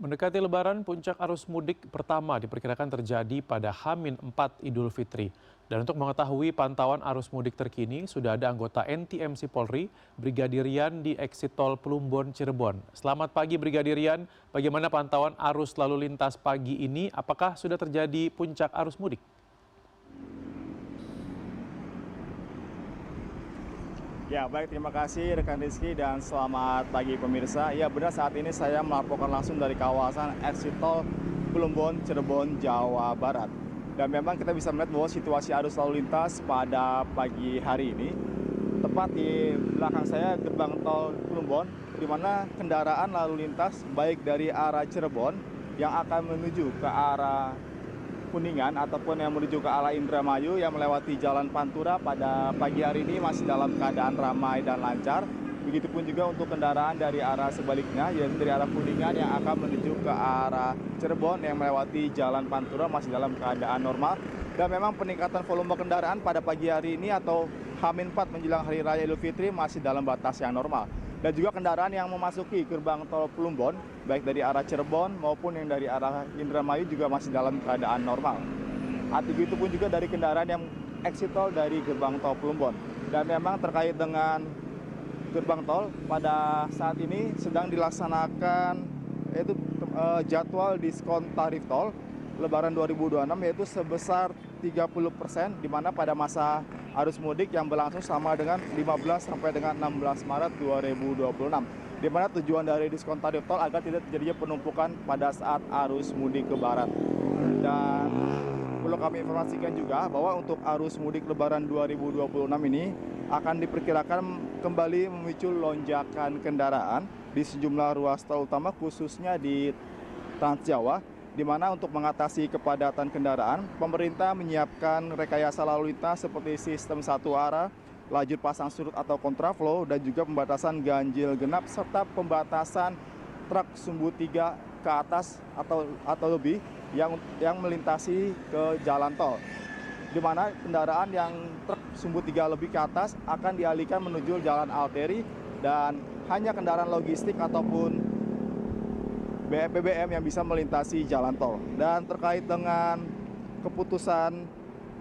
Mendekati Lebaran, puncak arus mudik pertama diperkirakan terjadi pada H-4 Idul Fitri. Dan untuk mengetahui pantauan arus mudik terkini, sudah ada anggota NTMC Polri, Brigadir Rian di exit tol Plumbon, Cirebon. Selamat pagi Brigadir Rian, bagaimana pantauan arus lalu lintas pagi ini? Apakah sudah terjadi puncak arus mudik? Ya, baik, terima kasih rekan Rizky dan selamat pagi pemirsa. Ya, benar, saat ini saya melaporkan langsung dari kawasan exit tol Plumbon, Cirebon, Jawa Barat. Dan memang kita bisa melihat bahwa situasi arus lalu lintas pada pagi hari ini, tepat di belakang saya gerbang tol Plumbon, di mana kendaraan lalu lintas baik dari arah Cirebon yang akan menuju ke arah Kuningan ataupun yang menuju ke arah Indramayu yang melewati Jalan Pantura pada pagi hari ini masih dalam keadaan ramai dan lancar. Begitupun juga untuk kendaraan dari arah sebaliknya, yaitu dari arah Kuningan yang akan menuju ke arah Cirebon yang melewati Jalan Pantura masih dalam keadaan normal. Dan memang peningkatan volume kendaraan pada pagi hari ini atau H-4 menjelang Hari Raya Idul Fitri masih dalam batas yang normal. Dan juga kendaraan yang memasuki gerbang tol Plumbon, baik dari arah Cirebon maupun yang dari arah Indramayu juga masih dalam keadaan normal. Begitu pun juga dari kendaraan yang exit tol dari gerbang tol Plumbon. Dan memang terkait dengan gerbang tol, pada saat ini sedang dilaksanakan yaitu jadwal diskon tarif tol Lebaran 2026 yaitu sebesar 30%, di mana pada masa arus mudik yang berlangsung sama dengan 15 sampai dengan 16 Maret 2026. Di mana tujuan dari diskon tarif tol agar tidak terjadinya penumpukan pada saat arus mudik ke barat. Dan perlu kami informasikan juga bahwa untuk arus mudik Lebaran 2026 ini akan diperkirakan kembali memicu lonjakan kendaraan di sejumlah ruas tol utama khususnya di Trans Jawa, di mana untuk mengatasi kepadatan kendaraan, pemerintah menyiapkan rekayasa lalu lintas seperti sistem satu arah, lajur pasang surut atau kontraflow, dan juga pembatasan ganjil genap serta pembatasan truk sumbu 3 ke atas atau lebih yang melintasi ke jalan tol. Di mana kendaraan yang truk sumbu 3 lebih ke atas akan dialihkan menuju jalan arteri dan hanya kendaraan logistik ataupun BBM yang bisa melintasi jalan tol. Dan terkait dengan keputusan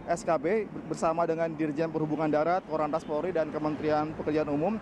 SKB bersama dengan Dirjen Perhubungan Darat, Korlantas Polri, dan Kementerian Pekerjaan Umum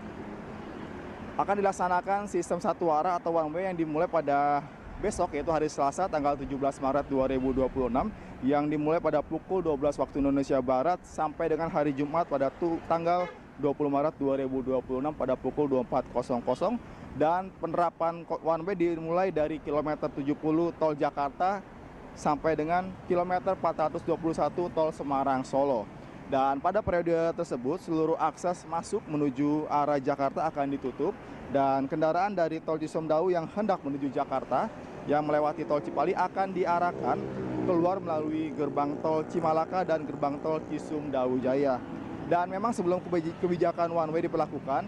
akan dilaksanakan sistem satu arah atau one way yang dimulai pada besok, yaitu hari Selasa tanggal 17 Maret 2026 yang dimulai pada pukul 12 waktu Indonesia Barat sampai dengan hari Jumat pada tanggal 20 Maret 2026 pada pukul 24.00. Dan penerapan one way dimulai dari kilometer 70 tol Jakarta sampai dengan kilometer 421 tol Semarang Solo. Dan pada periode tersebut seluruh akses masuk menuju arah Jakarta akan ditutup dan kendaraan dari tol Cisumdawu yang hendak menuju Jakarta yang melewati tol Cipali akan diarahkan keluar melalui gerbang tol Cimalaka dan gerbang tol Cisumdawu Jaya. Dan memang sebelum kebijakan one way dilakukan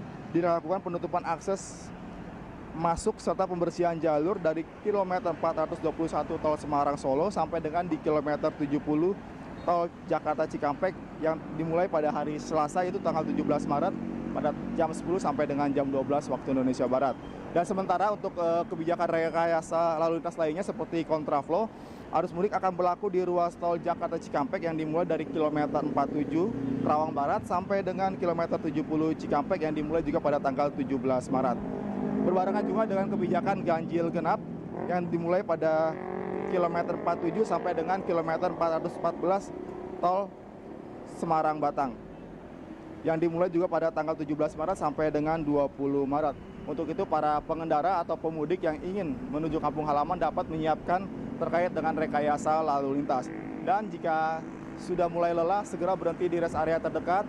penutupan akses masuk serta pembersihan jalur dari kilometer 421 tol Semarang Solo sampai dengan di kilometer 70 tol Jakarta Cikampek yang dimulai pada hari Selasa itu tanggal 17 Maret pada jam 10 sampai dengan jam 12 waktu Indonesia Barat. Dan sementara untuk kebijakan rekayasa lalu lintas lainnya seperti kontraflow, arus mudik akan berlaku di ruas tol Jakarta Cikampek yang dimulai dari kilometer 47 Kerawang Barat sampai dengan kilometer 70 Cikampek yang dimulai juga pada tanggal 17 Maret. Berbarengan juga dengan kebijakan ganjil genap yang dimulai pada kilometer 47 sampai dengan kilometer 414 tol Semarang Batang yang dimulai juga pada tanggal 17 Maret sampai dengan 20 Maret. Untuk itu para pengendara atau pemudik yang ingin menuju kampung halaman dapat menyiapkan terkait dengan rekayasa lalu lintas. Dan jika sudah mulai lelah, segera berhenti di rest area terdekat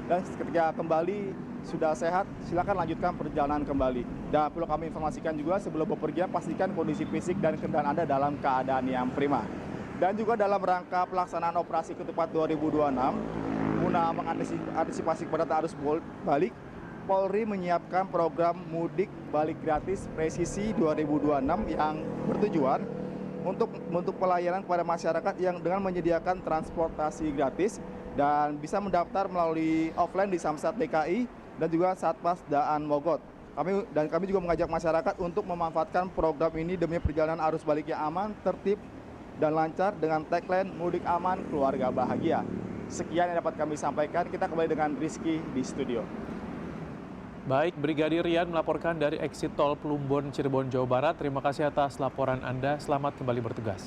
dan ketika kembali sudah sehat, silakan lanjutkan perjalanan kembali. Dan perlu kami informasikan juga sebelum bepergian pastikan kondisi fisik dan kendaraan Anda dalam keadaan yang prima. Dan juga dalam rangka pelaksanaan operasi ketupat 2026, guna mengantisipasi kepadatan arus balik, Polri menyiapkan program mudik balik gratis presisi 2026 yang bertujuan untuk pelayanan kepada masyarakat yang dengan menyediakan transportasi gratis dan bisa mendaftar melalui offline di Samsat DKI dan juga Satpas Daan Mogot. Kami juga mengajak masyarakat untuk memanfaatkan program ini demi perjalanan arus balik yang aman, tertib, dan lancar dengan tagline Mudik Aman, Keluarga Bahagia. Sekian yang dapat kami sampaikan. Kita kembali dengan Rizky di studio. Baik, Brigadir Rian melaporkan dari exit tol Plumbon, Cirebon, Jawa Barat. Terima kasih atas laporan Anda. Selamat kembali bertugas.